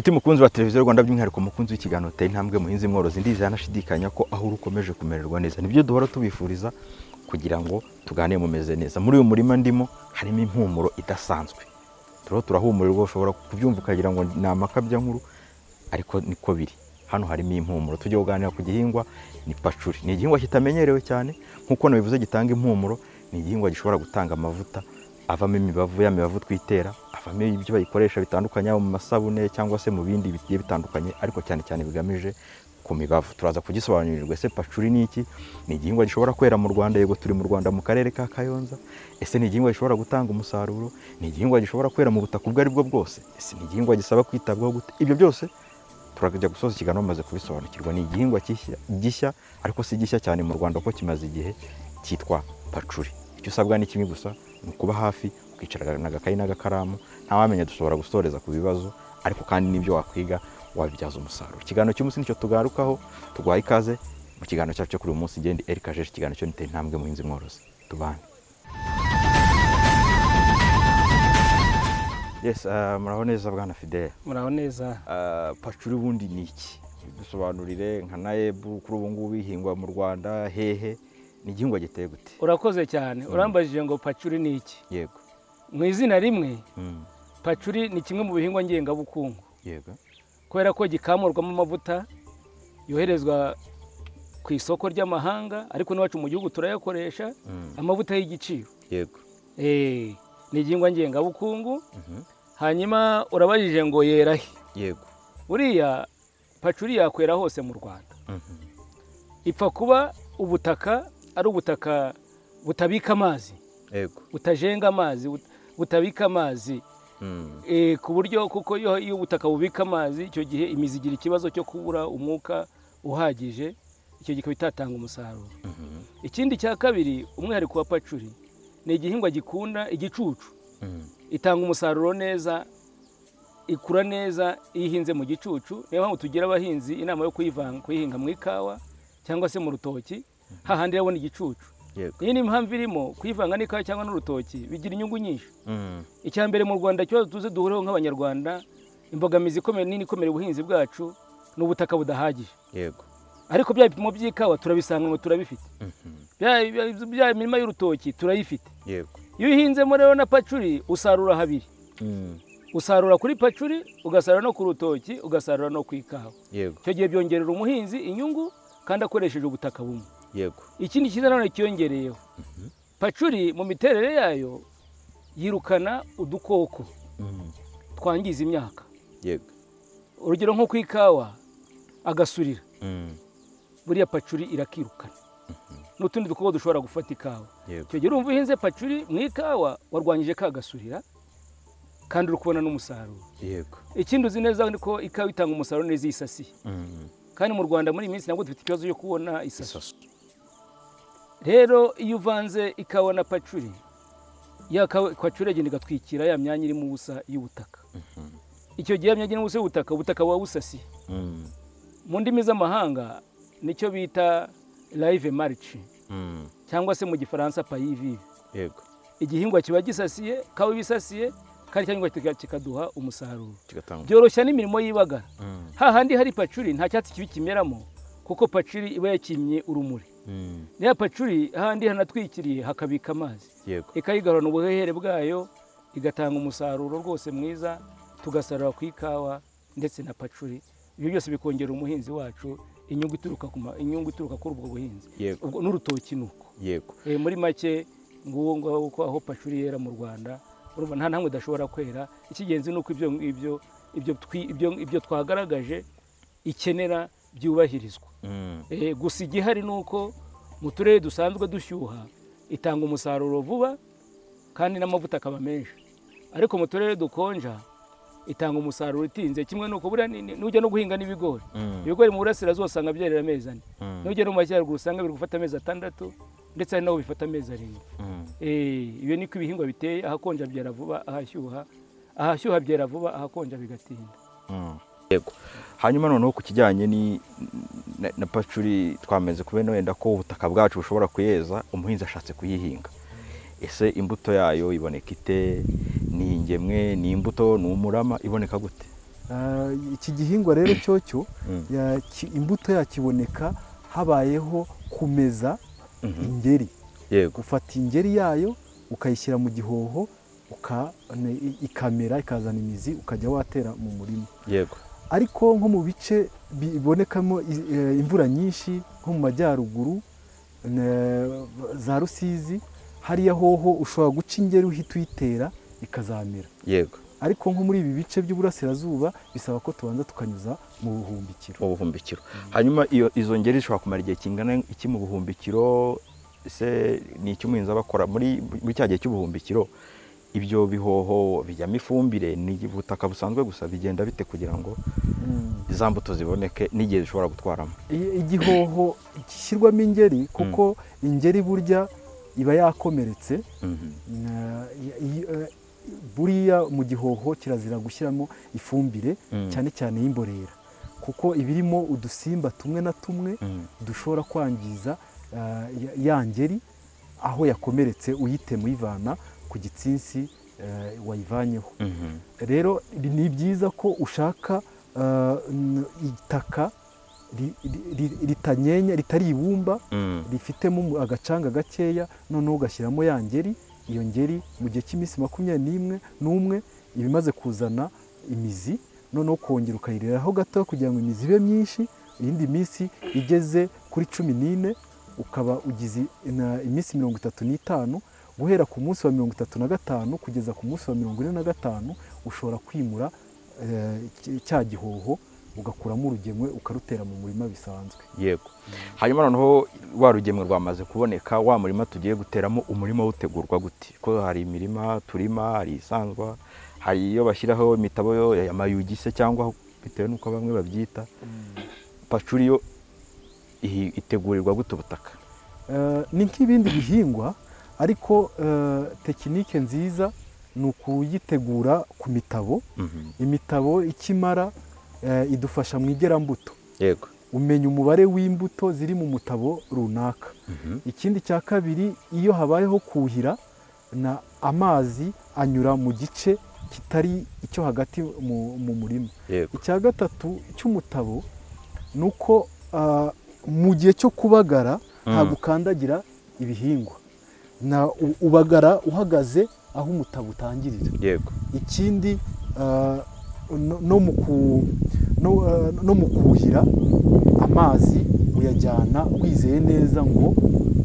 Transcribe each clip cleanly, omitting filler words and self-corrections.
Nshuti mukunzi wa televiziyo Rwanda by'umwihariko mukunzi w'ikiganiro Tera Intambwe Muhinzi Mworozi, ndizera nashidikanya ko aho urukomeje kumererwa neza. Nibyo duhora tubifuriza kugira ngo tugane mumeze neza. Muri uyu murima ndimo harimo impumuro idasanzwe. Turahumurirwa, ushobora kubyumva ukagira ngo ni amakabya nkuru, ariko niko biri. Hano harimo impumuro. Tujye kuganira ku gihingwa ni pacuri. Ni igihingwa kitamenyerewe cyane, nkuko nabivuze gitanga impumuro. Ni igihingwa gishobora gutanga amavuta avamo imibavu, ya mibavu twitera, avamo ibyo bayikoresha bitandukanye mu masabune cyangwa se mu bindi bigiye bitandukanye, ariko cyane cyane bigamije ku mibavu. Turaza kugisobanurirwa ese pacuri ni iki? Ni igihingwa gishobora kwera mu Rwanda, yego turi mu Rwanda mu karere ka Kayonza. Ese ni igihingwa gishobora gutanga umusaruro? Ni igihingwa gishobora kwera mu butaka ubwo ari bwo bwose? Ese ni igihingwa gisaba kwitabwaho gute? Ibyo byose turajya gusoza ikiganiro maze kubisobanukirwa. Ni igihingwa gishya, ariko si gishya cyane mu Rwanda kuko kimaze igihe, cyitwa pacuri. Icyo usabwa ni kimwe gusa, ni kuba hafi ukicara n'agakayi n'agakaramu. Ntawamenya dushobora gusoreza ku bibazo, ariko kandi n'ibyo wakwiga wabibyaza umusaruro. Ikiganiro cy'umunsi nicyo tugarukaho. Tugwaye ikaze mu kiganiro cyacu cyo kuri uyu munsi. Ngende Eric Kajeshi, ikiganiro cyo Tera Intambwe Muhinzi Mworozi. Tubane. Yes, muraho neza bwana Fidele. Muraho neza. Pacuri ubundi ni iki? Dusobanurire nka naebu kuri ubu ngubu bihingwa mu Rwanda hehe? Ni igihingwa giteye gute? Urakoze cyane. Urambajije ngo pacuri ni iki? Yego. Mu izina rimwe, pacuri ni kimwe mu bihingwa ngengabukungu. Yego. Kubera ko gikamurwamo amavuta yoherezwa ku isoko ry'amahanga, ariko n'iwacu mu gihugu turayakoresha, amavuta y'igiciro. Yego. Ni igihingwa ngengabukungu. Hanyuma urabajije ngo yera he? Yego. Buriya pacuri yakwera hose mu Rwanda. Ipfa kuba ubutaka ari ubutaka butabika amazi. Yego. Butajenga amazi, butabika amazi. Ku buryo kuko iyo ubutaka bubika amazi, icyo gihe imizi igira ikibazo cyo kubura umwuka uhagije, icyo gihe bitatanga umusaruro. Ikindi cya kabiri, umwihariko wa pacuri ni igihingwa gikunda igicucu. Itanga umusaruro neza, ikura neza iyo ihinze mu gicucu. Niyo mpamvu tugira abahinzi inama yo kuyihinga mu ikawa cyangwa se mu rutoki, hahandi yabona igicucu. Iyi ni impamvu irimo kuyivanga n'ikawa cyangwa n'urutoki, bigira inyungu nyinshi. Icya mbere mu Rwanda cyo tuze duhureho nk'abanyarwanda, imbogamizi nini ikomera ubuhinzi bwacu ni ubutaka budahagije. Yego. Ariko bya bipimo by'ikawa turabisanga ngo turabifite. Bya imirima y'urutoki turayifite. Yego. Iyo uhinzemo rero na pacuri usarura habiri. Usarura kuri pacuri, ugasarura no ku rutoki, ugasarura no ku ikawa. Yego. Icyo gihe byongerera umuhinzi inyungu kandi akoresheje ubutaka bumwe. Yego. Ikindi cyiza nanone kiyongereyeho, pacuri mu miterere yayo yirukana udukoko twangiza imyaka. Yego. Urugero nko ku ikawa, agasurira. Buriya pacuri irakirukana. N'utundi dukoko dushobora gufata ikawa. Icyo gihe urumva uhinze pacuri mu ikawa, warwanyije ka gasurira kandi uri kubona n'umusaruro. Yego. Ikindi uzi neza ni ko ikawa itanga umusaruro neza isasiye. Kandi mu Rwanda muri iyi minsi nabwo dufite ikibazo cyo kubona isaso. Rero iyo uvanze ikawa na pacuri, ya pacuri agenda igatwikira ya myanya iri mu busa y'ubutaka. Icyo gihe ya myanya iri mu busa y'ubutaka, ubutaka buba busasiye. Mu ndimi z'amahanga nicyo bita live mulch, cyangwa se mu Gifaransa paillis vive. Yego. Igihingwa kiba gisasiye, kawa bisasiye, kandi cyangwa kikaduha umusaruro. Byoroshya n'imirimo y'ibagara. Hahandi hari pacuri nta cyatsi kibi kimeramo, kuko pacuri iba yakimye urumuri. Niya pacuri hahandi hanatwikiriye hakabika amazi. Yego. Ikayigarurana ubuhehere bwayo, igatanga umusaruro rwose mwiza, tugasarura ku ikawa ndetse na pacuri. Ibyo byose bikongera umuhinzi wacu inyungu ituruka kuri ubwo buhinzi. Ubwo n'urutoki nuko. Yego. Muri make nguwo uko aho pacuri yera mu Rwanda, urumva nta ntamwe udashobora kwera. Ikigenzi nuko ibyo twagaragaje ikenera byubahirizwa. Gusa igihari nuko mu turere dusanzwe dushyuha itanga umusaruro vuba kandi n'amavuta akaba menshi. Ariko mu turere dukonja itanga umusaruro utinze. Kimwe nuko buriya nujya no guhinga n'ibigori. Ibigori mu burasirazuba usanga byerera amezi 4. Nujya no mu majyaruguru usanga biri gufata amezi 6, ndetse hari naho bifata amezi 7. Iyo niko ibihingwa biteye. Ahakonja byera vuba, ahashyuha byera vuba, ahakonja bigatinda. Yego. Hanyuma noneho ku kijyanye na pacuri, twameze kubera wenda ko ubutaka bwacu bushobora kuyeza umuhinzi ashatse kuyihinga. Ese imbuto yayo iboneka ite? Ni ingemwe, ni imbuto, ni umurama, iboneka gute? iki gihingwa rero cyocyo imbuto yakiboneka habayeho kumeza ingeri. yego Ufata ingeri yayo ukayishyira mu gihoho ikamera ikazana imizi ukajya watera mu murima. yego Ariko nko mu bice bibonekamo imvura nyinshi nko mu majyaruguru za Rusizi, hariya hoho ushobora guca ingeri uhita uyitera ikazamera. yego Ariko nko muri ibi bice by'uburasirazuba bisaba ko tubanza tukanyuza mu buhumbikiro. Hanyuma izo ngeri zishobora kumara igihe kingana iki mu buhumbikiro? Ese ni iki umuhinzi aba akora muri cya gihe cy'ubuhumbikiro? Ibyo bihoho bijyamo ifumbire, ni ubutaka busanzwe gusa, bigenda bite kugira ngo za mbuto ziboneke n'igihe zishobora gutwaramo? Igihoho gishyirwamo ingeri kuko ingeri burya iba yakomeretse. Buriya mu gihoho kirazira gushyiramo ifumbire cyane cyane y'imborera, kuko ibirimo udusimba tumwe na tumwe dushobora kwangiza ya ngeri aho yakomeretse uyitema uyivana ku gitsinsi wayivanyeho. Rero ni byiza ko ushaka itaka ritanyenya, ritari ibumba, rifitemo agacanga gakeya, noneho ugashyiramo ya ngeri. Iyo ngeri mu gihe cy'iminsi 21 iba imaze kuzana imizi, noneho ukongera ukayireraho gato kugira ngo imizi ibe myinshi. Iyindi minsi igeze kuri 14 ukaba ugize iminsi 35. Guhera ku munsi wa 35 kugeza ku munsi wa 45 ushobora kwimura cya gihoho ugakuramo urugemwe ukarutera mu murima bisanzwe. Yego. Hanyuma noneho wa rugemwe rwamaze kuboneka, wa murima tugiye guteramo, umurima utegurwa gute? Ko hari imirima turima, hari isanzwa, hari iyo bashyiraho imitabo ya mayugi se cyangwa bitewe n'uko bamwe babyita pacuri, yo itegurirwa gute ubutaka? Ni nk'ibindi bihingwa, ariko tekinike nziza ni ukuyitegura ku mitabo. Imitabo ikimara idufasha mu igerambuto. Yego. Umenya umubare w'imbuto ziri mu mutabo runaka. Ikindi cya kabiri, iyo habayeho kuhira, na amazi anyura mu gice kitari icyo hagati mu murima. Icya gatatu cy'umutabo ni uko mu gihe cyo kubagara ntabwo ukandagira ibihingwa, ubagara uhagaze aho umutabo utangirira. Yego. Ikindi no mu kuhira amazi uyajyana wizeye neza ngo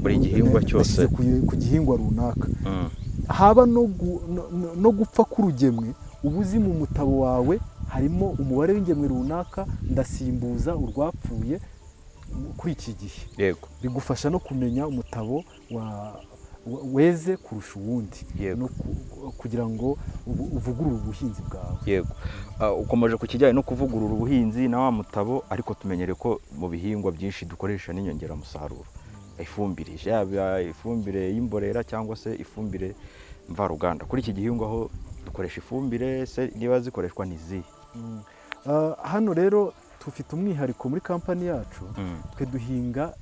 buri gihingwa cyose ku gihingwa runaka. Haba no gupfa k'urugemwe, uba uzi mu mutabo wawe harimo umubare w'ingemwe runaka, ndasimbuza urwapfuye kuri iki gihe. Yego. Bigufasha no kumenya umutabo weze kurusha uwundi, no kugira ngo uvugurure ubuhinzi bwawe. Yego. Ukomeje ku kijyanye no kuvugurura ubuhinzi na wa mutabo, ariko tumenyere ko mu bihingwa byinshi dukoresha n'inyongeramusaruro, ifumbire, yaba ifumbire y'imborera cyangwa se ifumbire mvaruganda. Kuri iki gihingwa ho dukoresha ifumbire se, niba zikoreshwa n'izihe? Hano rero tufite umwihariko muri kampani yacu. Twe duhinga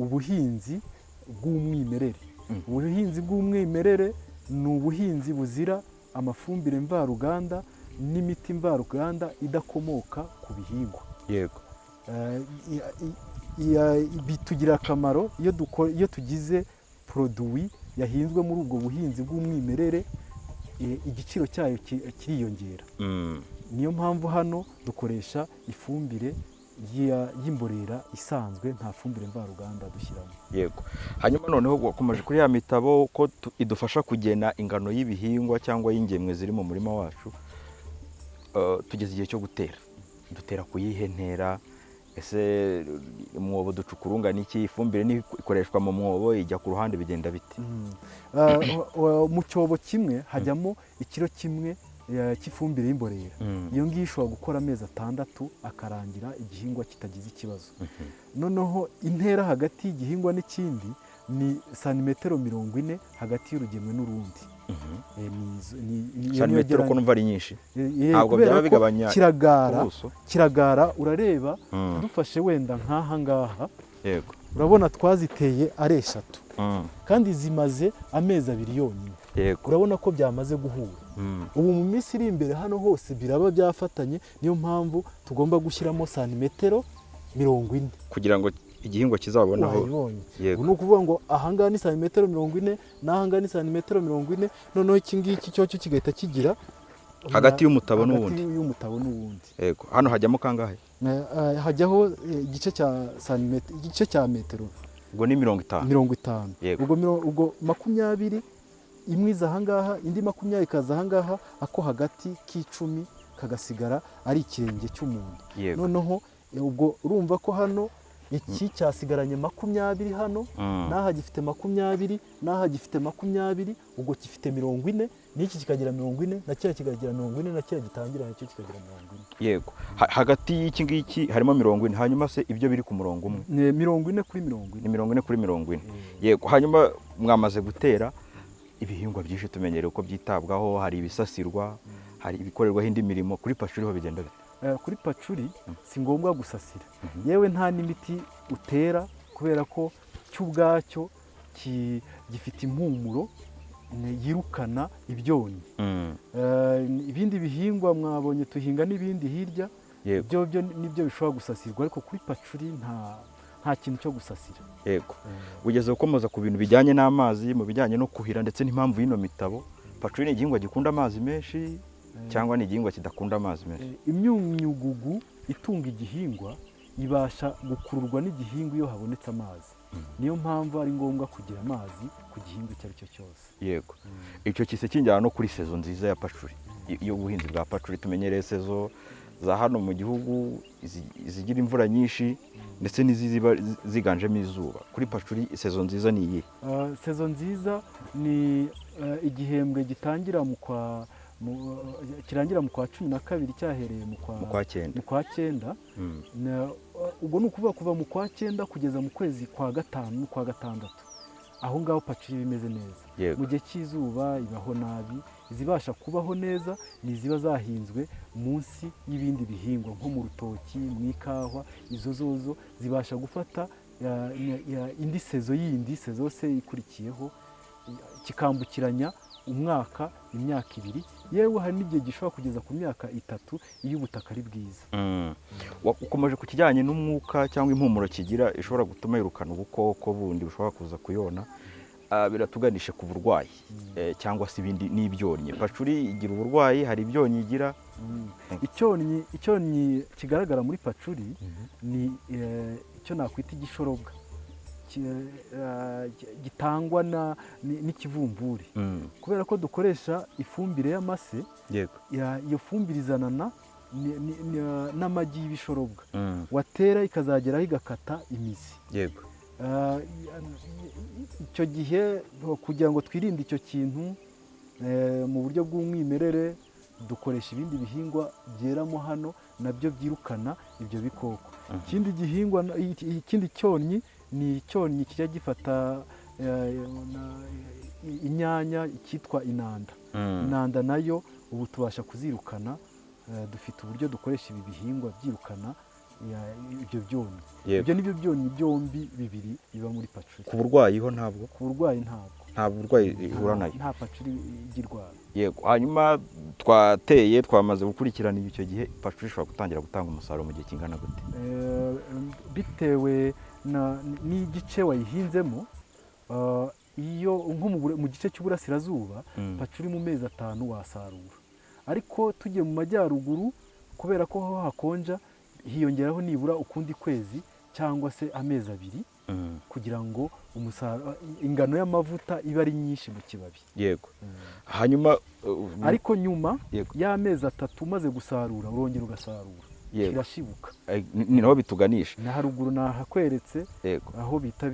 ubuhinzi bw'umwimerere. Ubuhinzi bw'umwimerere ni ubuhinzi buzira amafumbire mvaruganda n'imiti mvaruganda idakomoka ku bihingwa. Yego. Bitugira akamaro iyo tugize produit yahinzwe muri ubwo buhinzi bw'umwimerere, igiciro cyayo kiriyongera. Niyo mpamvu hano dukoresha ifumbire y'imborera isanzwe, nta fumbire mvaruganda dushyiramo. Yego. Hanyuma noneho wakomeje kuri ya mitabo ko idufasha kugena ingano y'ibihingwa cyangwa y'ingemwe ziri mu murima wacu. Tugeze igihe cyo gutera, dutera ku yihe ntera? Ese umwobo ducukura ungana iki? Ifumbire ikoreshwa mu mwobo, ijya ku ruhande, bigenda bite? Mu cyobo kimwe hajyamo ikiro kimwe cy'ifumbire y'imborera. Iyo ngiyo ishobora gukora amezi 6 akarangira igihingwa kitagize ikibazo. Noneho intera hagati y'igihingwa n'ikindi ni santimetero 40 hagati y'urugemwe n'urundi. Santimetero ko numva ari nyinshi, ntabwo byaba bigabanya kiragara. Urareba dufashe wenda nk'aha ngaha. Yego. urabona twaziteye ari 3 Mm. kandi zimaze amezi 2 yonyine. Yego. Urabona ko byamaze guhura. Ubu mu minsi iri imbere hano hose biraba byafatanye, niyo mpamvu tugomba gushyiramo santimetero 40 kugira ngo igihingwa kizabonaho. wayibonye. Yego. Ubu ni ukuvuga ngo ahangaha ni santimetero 40 n'ahangaha ni santimetero 40, noneho iki ngiki cyo kigahita kigira Hagati y'umutabo n'uwundi. hagati y'umutabo n'uwundi. Yego. Hano hajyamo kangahe? Hajyaho igice cya metero Ubwo ni 50. 50. Yego. Ubwo 20 imwe iza ahangaha, indi 20 ikaza ahangaha, ako hagati k'icumi kagasigara ari ikirenge cy'umuntu. Yego. Noneho ubwo urumva ko hano iki cyasigaranye 20 hano, n'aha gifite 20, n'aha gifite 20, ubwo gifite 40, n'iki kikagira 40, na kiriya kikagira 40, na kiriya gitangira nacyo kikagira 40. Yego. Hagati y'iki ngiki harimo 40, hanyuma se ibyo biri ku murongo umwe? Ni 40 kuri 40. Ni 40 kuri 40. Yego. Hanyuma mwamaze gutera ibihingwa byinshi, tumenyereye uko byitabwaho, hari ibisasirwa, hari ibikorerwaho indi mirimo. Kuri pacuri ho bigenda bite? Kuri pacuri si ngombwa gusasira, yewe nta n'imiti utera, kubera ko cyo ubwacyo gifite impumuro yirukana ibyonnyi. Ibindi bihingwa mwabonye tuhinga n'ibindi hirya, byo nibyo bishobora gusasirwa, ariko kuri pacuri nta kintu cyo gusasira. Yego. Ugeze gukomoza ku bintu bijyanye n'amazi, mu bijyanye no kuhira ndetse n'impamvu y'ino mitabo. Pacuri ni igihingwa gikunda amazi menshi cyangwa ni igihingwa kidakunda amazi menshi? Imyunyugugu itunga igihingwa ibasha gukururwa n'igihingwa iyo habonetse amazi. Niyo mpamvu ari ngombwa kugira amazi ku gihingwa icyo ari cyo cyose. Yego. Icyo kise kinjyana no kuri sezo nziza ya pacuri, y'ubuhinzi bwa pacuri. Tumenyereye sezo za hano mu gihugu zigira imvura nyinshi ndetse n'iziba ziganjemo izuba. Kuri pacuri sezo nziza ni iyihe? Sezo nziza ni igihembwe gitangira kirangira mu kwa 12 cyahereye mu kwa 9. Ubwo ni ukuvuga kuva mu kwa 9 kugeza mu kwezi kwa 5 no kwa 6, aho ngaho pacuri bimeze neza. Mu gihe cy'izuba ibaho nabi. Izibasha kubaho neza ni iziba zahinzwe munsi y'ibindi bihingwa, nko mu rutoki, mu ikahwa. Izo zozo zibasha gufata indi sezo yindi, sezo se ikurikiyeho, kikambukiranya umwaka, imyaka 2, yewe hari n'igihe gishobora kugeza ku myaka 3 iyo ubutaka ari bwiza. Ukomeje ku kijyanye n'umwuka cyangwa impumuro kigira ishobora gutuma yirukana ubukoko bundi bushobora kuza kuyona, biratuganisha ku burwayi cyangwa se ibindi n'ibyonnyi. Pacuri igira uburwayi, hari ibyonnyi igira. Icyonnyi kigaragara muri pacuri ni icyo nakwita igishorobwa, gitangwa n'ikivumvuri. Kubera ko dukoresha ifumbire y'amase. Iyo fumbire izanana n'amagi y'ibishorobwa, watera ikazageraho igakata imizi. Icyo gihe kugira ngo twirinde icyo kintu mu buryo bw'umwimerere, dukoresha ibindi bihingwa byeramo hano nabyo byirukana ibyo bikoko. Ikindi cyonnyi ni icyonnyi kijya gifata inyanya, cyitwa inanda. Inanda nayo ubu tubasha kuzirukana, dufite uburyo dukoresha ibi bihingwa byirukana ibyo byonnyi. Ibyo nibyo byonnyi byombi bibiri biba muri pacuri. Ku burwayi ho ntabwo? Ku burwayi ntabwo. Nta burwayi ihura nayo? Nta pacuri igirwara. Yego. Hanyuma twamaze gukurikirana icyo gihe, pacuri ishobora gutangira gutanga umusaruro mu gihe kingana gute? Bitewe n'igice wayihinzemo. Iyo nko mu gice cy'uburasirazuba, pacuri mu mezi 5 wasarura, ariko tugiye mu majyaruguru, kubera ko ho hakonja, hiyongeraho nibura ukundi kwezi cyangwa se amezi 2 kugira ngo ingano y'amavuta iba ari nyinshi mu kibabi. Yego. Hanyuma ariko nyuma y'amezi 3 umaze gusarura, urongera ugasarura, kirashibuka. Ni naho bituganisha. Na haruguru nahakweretse aho bita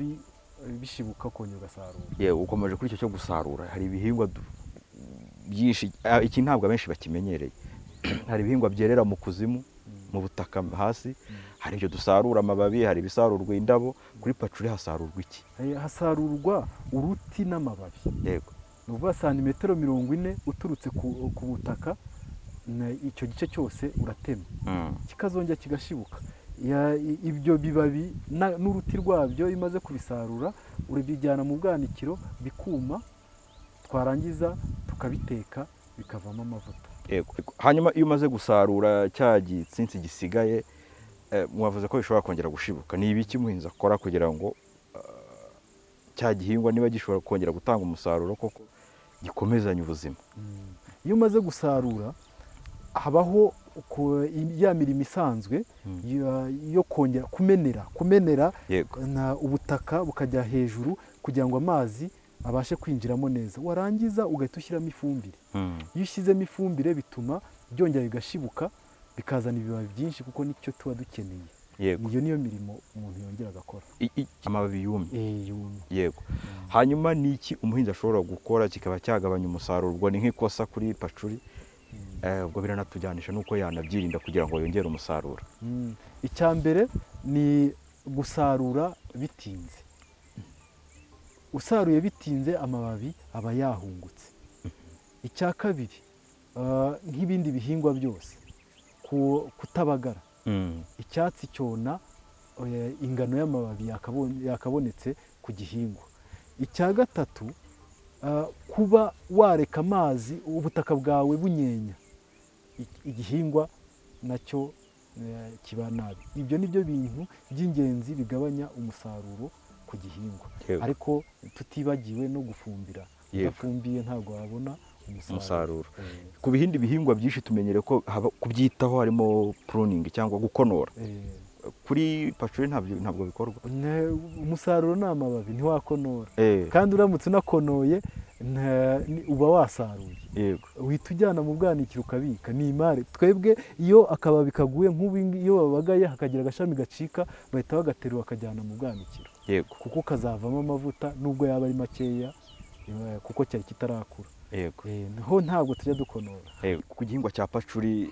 bishibuka kongera ugasarura. Yego. Ukomeje kuri icyo cyo gusarura, hari ibihingwa byinshi, iki ntabwo abenshi bakimenyereye. Hari ibihingwa byerera mu kuzimu, mu butaka hasi, hari ibyo dusarura amababi, hari ibisarurwa indabo. Kuri pacuri hasarurwa iki? Hasarurwa uruti n'amababi. Yego. Ni ukuvuga santimetero 40 uturutse ku butaka, icyo gice cyose uratema, kikazongera kigashibuka. ibyo bibabi n'uruti rwabyo iyo umaze kubisarura urabijyana mu bwanikiro bikuma, twarangiza tukabiteka bikavamo amavuta. Hanyuma iyo umaze gusarura cya gitsinsi gisigaye, mwavuze ko bishobora kongera gushibuka, ni ibiki umuhinzi akora kugira ngo cya gihingwa niba gishobora kongera gutanga umusaruro koko gikomezanye ubuzima? Iyo umaze gusarura habaho ya mirimo isanzwe yo kongera kumenera ubutaka bukajya hejuru kugira ngo amazi abashe kwinjiramo neza, warangiza ugahita ushyiramo ifumbire. Iyo ushyizemo ifumbire bituma byongera bigashibuka bikazana ibibabi byinshi, kuko nicyo tuba dukeneye. Iyo niyo mirimo umuntu yongera agakora. Amababi yumye. Yumye. Yego. Hanyuma ni iki umuhinzi ashobora gukora kikaba cyagabanya umusaruro? Ubwo ni nk'ikosa kuri pacuri, ubwo biranatujyanisha nuko yanabyirinda kugira ngo yongere umusaruro. Icya mbere ni gusarura bitinze. Usaruye bitinze amababi aba yahungutse. Icya kabiri, nk'ibindi bihingwa byose, kutabagara. Icyatsi cyona ingano y'amababi yakabonetse ku gihingwa. Icya gatatu, kuba wareka amazi ubutaka bwawe bunyenya, igihingwa nacyo kiba nabi. Ibyo ni byo bintu by'ingenzi bigabanya umusaruro ku gihingwa. Ariko tutibagiwe no gufumbira. Udafumbiye ntabwo wabona umusaruro. Ku bindi bihingwa byinshi tumenyere ko kubyitaho harimo pruning cyangwa gukonora. Kuri pacuri ntabwo bikorwa. Umusaruro ni amababi, ntiwakonora. Kandi uramutse unakonoye uba wasaruye. Uhita ujyana mu bwanikiro ukabika, ni imari. Twebwe iyo akababi kaguye nk'ubu, iyo babagaye hakagira agashami gacika, bahita bagaterura bakajyana mu bwanikiro, kuko kazavamo amavuta nubwo yaba ari makeya, kuko cyari kitarakura. Naho ntabwo tujya dukonora. Ku gihingwa cya pacuri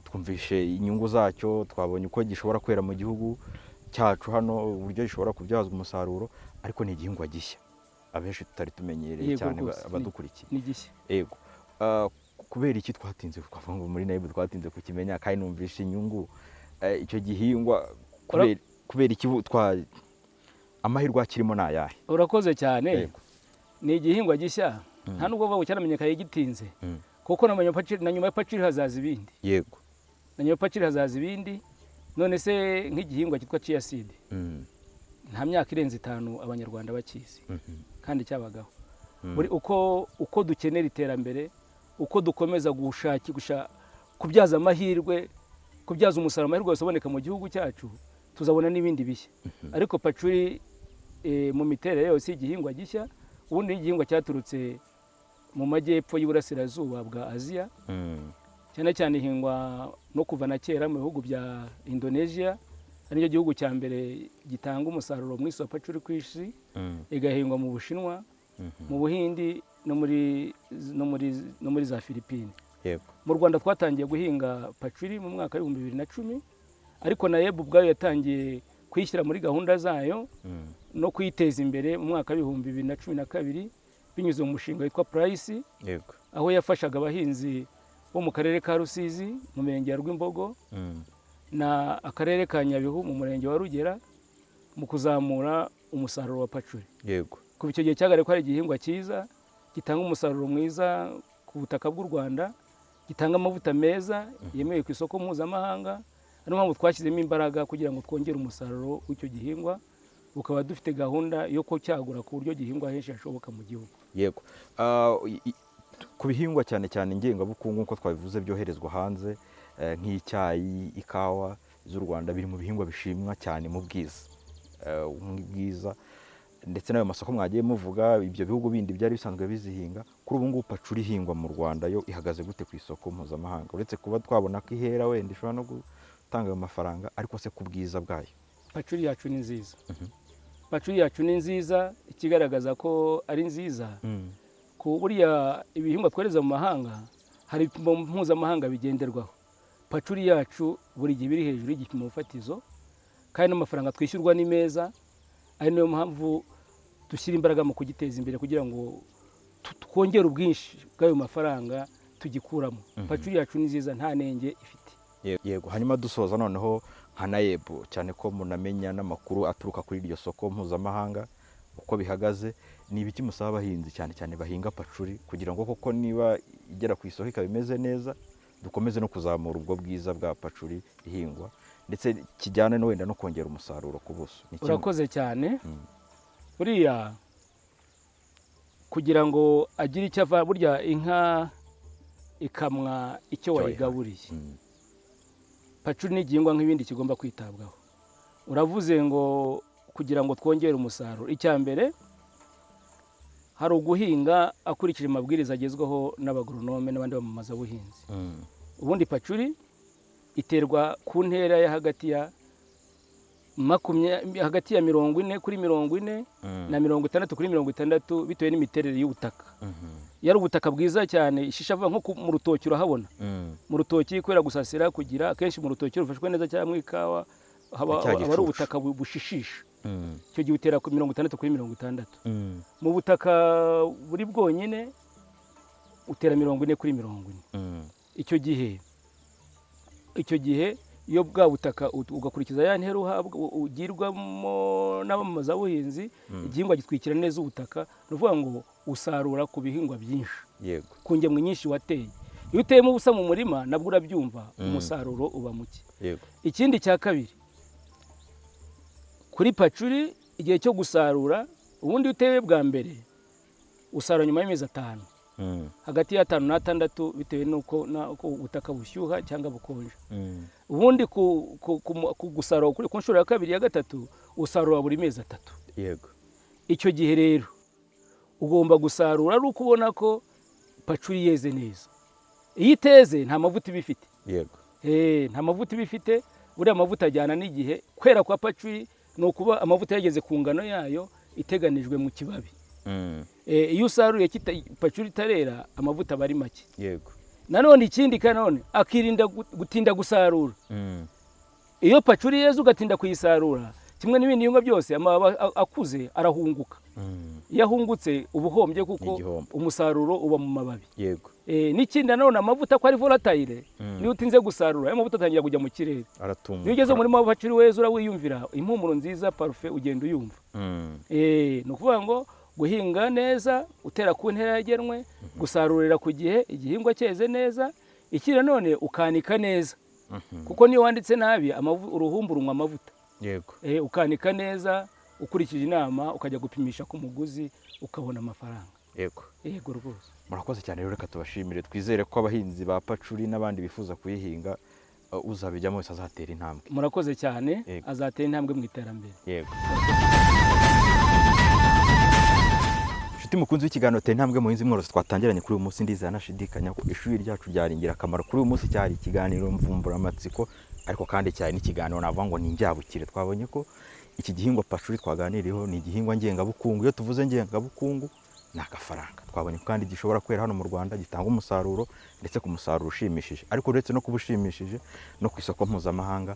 twumvishe inyungu zacyo, twabonye uko gishobora kwera mu gihugu cyacu hano, uburyo gishobora kubyazwa umusaruro, ariko ni igihingwa gishya abenshi tutari tumenyereye cyane abadukurikiye. Ni gishya. Kubera iki twatinze, twavuga ngo muri nayo twatinze kukimenya, kandi numvishe inyungu icyo gihingwa, kubera iki amahirwe akirimo ni ayahe? Urakoze cyane. Ni igihingwa gishya, nta nubwo bavuga cyanamenyekaye gitinze, kuko na nyuma ya pacuri hazaza ibindi. Na nyuma ya pacuri hazaza ibindi. None se nk'igihingwa cyitwa chia seed, nta myaka irenze 5 abanyarwanda bakizi, kandi cyabagaho. Uko dukenera iterambere, uko dukomeza gushakisha kubyaza amahirwe, kubyaza umusaruro amahirwe yose aboneka mu gihugu cyacu, tuzabona n'ibindi bishya. Ariko pacuri mu miterere yose igihingwa gishya, ubundi igihingwa cyaturutse mu majyepfo y'Iburasirazuba bwa Aziya, cyane cyane ihingwa no kuva na kera mu bihugu bya Indonesia, ari cyo gihugu cya mbere gitanga umusaruro mw'isi wa pacuri ku isi. Igahingwa mu Bushinwa, mu Buhindi no muri za Philippines. Mu Rwanda twatangiye guhinga pacuri mu mwaka wa 2010, ariko na YEB ubwayo yatangiye kuyishyira muri gahunda zayo no kuyiteza imbere mu mwaka wa 2012 binyuze mu mushinga witwa Price, aho yafashaga abahinzi bo mu karere ka Rusizi mu murenge wa Rwimbogo na akarere ka Nyabihu mu murenge wa Rugera mu kuzamura umusaruro wa pacuri. Kuva icyo gihe cyagaragaye ko ari igihingwa cyiza, gitanga umusaruro mwiza ku butaka bw'u Rwanda, gitanga amavuta meza yemewe ku isoko mpuzamahanga. Niyo mpamvu twashyizemo imbaraga kugira ngo twongere umusaruro w'icyo gihingwa, ukaba dufite gahunda yo kucyagura ku buryo gihingwa henshi hashoboka mu gihugu. Ku bihingwa cyane cyane ngengabukungu nk'uko twabivuze byoherezwa hanze, nk'icyayi, ikawa z'u Rwanda, biri mu bihingwa bishimwa cyane mu bwiza, ndetse n'ayo masoko mwagiye muvuga, ibyo bihugu bindi byari bisanzwe bizihinga. Kuri ubu ngubu pacuri ihingwa mu Rwanda yo ihagaze gute ku isoko mpuzamahanga, uretse kuba twabona ko ihera wenda ishobora no gutanga ayo mafaranga, ariko se ku bwiza bwayo? Pacuri yacu ni nziza. Pacuri yacu ni nziza, ikigaragaza ko ari nziza, ku buriya ibihingwa twohereza mu mahanga hari ibipimo mpuzamahanga bigenderwaho. Pacuri yacu buri gihe biri hejuru y'igipimo fatizo, kandi n'amafaranga twishyurwa ni meza. Ari niyo mpamvu dushyira imbaraga mu kugiteza imbere kugira ngo twongere ubwinshi bw'ayo mafaranga tugikuramo. Pacuri yacu ni nziza, nta nenge ifite. Yego. Hanyuma dusoza noneho nka NAEB, cyane ko munamenya n'amakuru aturuka kuri iryo soko mpuzamahanga uko bihagaze. Ni ibiki musaba abahinzi cyane cyane bahinga pacuri kugira ngo koko niba igera ku isoko ikaba imeze neza, dukomeze no kuzamura ubwo bwiza bwa pacuri ihingwa, ndetse kijyane no wenda no kongera umusaruro ku buso? Urakoze cyane. Buriya kugira ngo agire icyo ava, burya inka ikamwa icyo wayigaburiye. Pacuri ni igihingwa nk'ibindi kigomba kwitabwaho. Uravuze ngo kugira ngo twongere umusaruro, icya mbere hari uguhinga akurikije amabwiriza agezweho n'abagoronome n'abandi bamamazabuhinzi. Ubundi pacuri iterwa ku ntera ya hagati ya 40 kuri 40 na 60 kuri 60 bitewe n'imiterere y'ubutaka. Yari ubutaka bwiza cyane, ishisha nko mu rutoki urahabona. Mu rutoki kubera gusasira kugira akenshi mu rutoki rufashwe neza cyangwa ikawa haba ari ubutaka bushishisha. Icyo gihe utera ku 60 kuri 60. Mu butaka buri bwonyine utera 40 kuri 40. Icyo gihe iyo bwa butaka ugakurikiza ya ntera ugirwamo n'abamazabuhinzi, igihingwa gitwikira neza ubutaka, ruvuga ngo usarura ku bihingwa byinshi, yego, ku ngemwe nyinshi wateye. Iyo uteyemo ubusa mu murima nabwo urabyumva, umusaruro uba muke. Yego. Ikindi cya kabiri, kuri pacuri igihe cyo gusarura, ubundi uteye bwa mbere usarura nyuma y'amezi 5, hagati ya 5 na 6 bitewe n'uko ubutaka bushyuha cyangwa bukonje. Ubundi ku gusarura kuri ku nshuro ya kabiri ya gatatu usarura buri mezi 3. Yego. Icyo gihe rero ugomba gusarura ari uko ubona ko pacuri yeze neza. Iyo iteze nta mavuta iba ifite. Yego. Nta mavuta iba ifite, buriya amavuta ajyana n'igihe. Kwera kwa pacuri ni ukuba amavuta yageze ku ngano yayo iteganijwe mu kibabi. Iyo usaruye pacuri itarera amavuta aba ari make. Yego. Nanone ikindi kanone akirinda gutinda gusarura. Iyo pacuri yeze ugatinda kuyisarura, kimwe n'ibindi bihingwa byose amababi akuze arahunguka. Iyo ahungutse ubuhombye kuko umusaruro uba mu mababi. Yego. N'ikindi nanone amavuta ko ari volatile, niyo utinze gusarura ayo mavuta atangira kujya mu kirere. Aratumba. Iyo ugeze muri pacuri weze urawiyumvira impumuro nziza, parufe ugenda uyumva. Ni ukuvuga ngo guhinga neza, utera ku ntera yagenwe, gusarurira ku gihe igihingwa cyeze neza, ikindi none ukanika neza. Kuko niyo wanditse nabi uruhumbu runywa amavuta. Yego. Ukanika neza ukurikije inama, ukajya gupimisha ku muguzi ukabona amafaranga. Yego. Yego rwose. Murakoze cyane rero, reka tubashimire. Twizere ko abahinzi ba pacuri n'abandi bifuza kuyihinga uzabijyamo wese azatera intambwe. Murakoze cyane. Azatera intambwe mu iterambere. Yego. Nshuti mukunzi w'ikiganiro Tera Intambwe Muhinzi Mworozi, twatangiranye kuri uyu munsi, ndizera nashidikanya ko ishuri ryacu ryari ingirakamaro. Kuri uyu munsi cyari ikiganiro mvumburamatsiko, ariko kandi cyari n'ikiganiro navuga ngo ni njyabukire. Twabonye ko iki gihingwa pacuri twaganiriyeho ni igihingwa ngengabukungu. Iyo tuvuze ngengabukungu ni agafaranga. Twabonye kandi gishobora kwera hano mu Rwanda, gitanga umusaruro ndetse ku musaruro ushimishije. Ariko uretse no kubushimishije no ku isoko mpuzamahanga,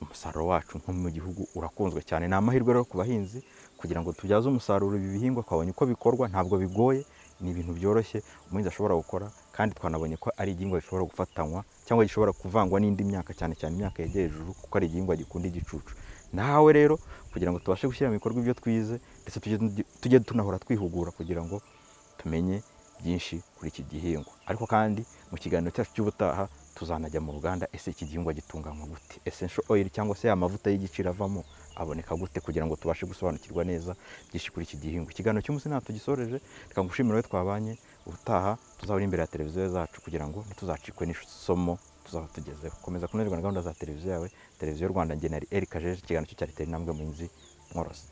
umusaruro wacu nko mu gihugu urakunzwe cyane. Ni amahirwe rero ku bahinzi kugira ngo tubyaze umusaruro ibi bihingwa. Twabonye uko bikorwa, ntabwo bigoye, ni ibintu byoroshye umuhinzi ashobora gukora, kandi twanabonye ko ari igihingwa gishobora gufatanywa cyangwa gishobora kuvangwa n'indi myaka, cyane cyane imyaka yegeye hejuru, kuko ari igihingwa gikunda igicucu. Nawe rero kugira ngo tubashe gushyira mu bikorwa ibyo twize, ndetse tujye tunahora twihugura kugira ngo tumenye byinshi kuri iki gihingwa. Ariko kandi mu kiganiro cyacu cy'ubutaha tuzanajya mu ruganda, ese iki gihingwa gitunganywa gute, essential oil cyangwa se amavuta y'igiciro avamo aboneka gute, kugira ngo tubashe gusobanukirwa neza byinshi kuri iki gihingwa. Ikiganiro cy'umunsi ntabwo tugisoreje, reka ngushimire wowe twabanye. Ubutaha tuzahora imbere ya televiziyo zacu kugira ngo ntituzacikwe n'isomo tuzaba tugezeho. Komeza kunogerwa na gahunda za televiziyo yawe, televiziyo y'u Rwanda. Njye nari Eric Kajeje, ikiganiro cyari Tera Intambwe Muhinzi Mworozi.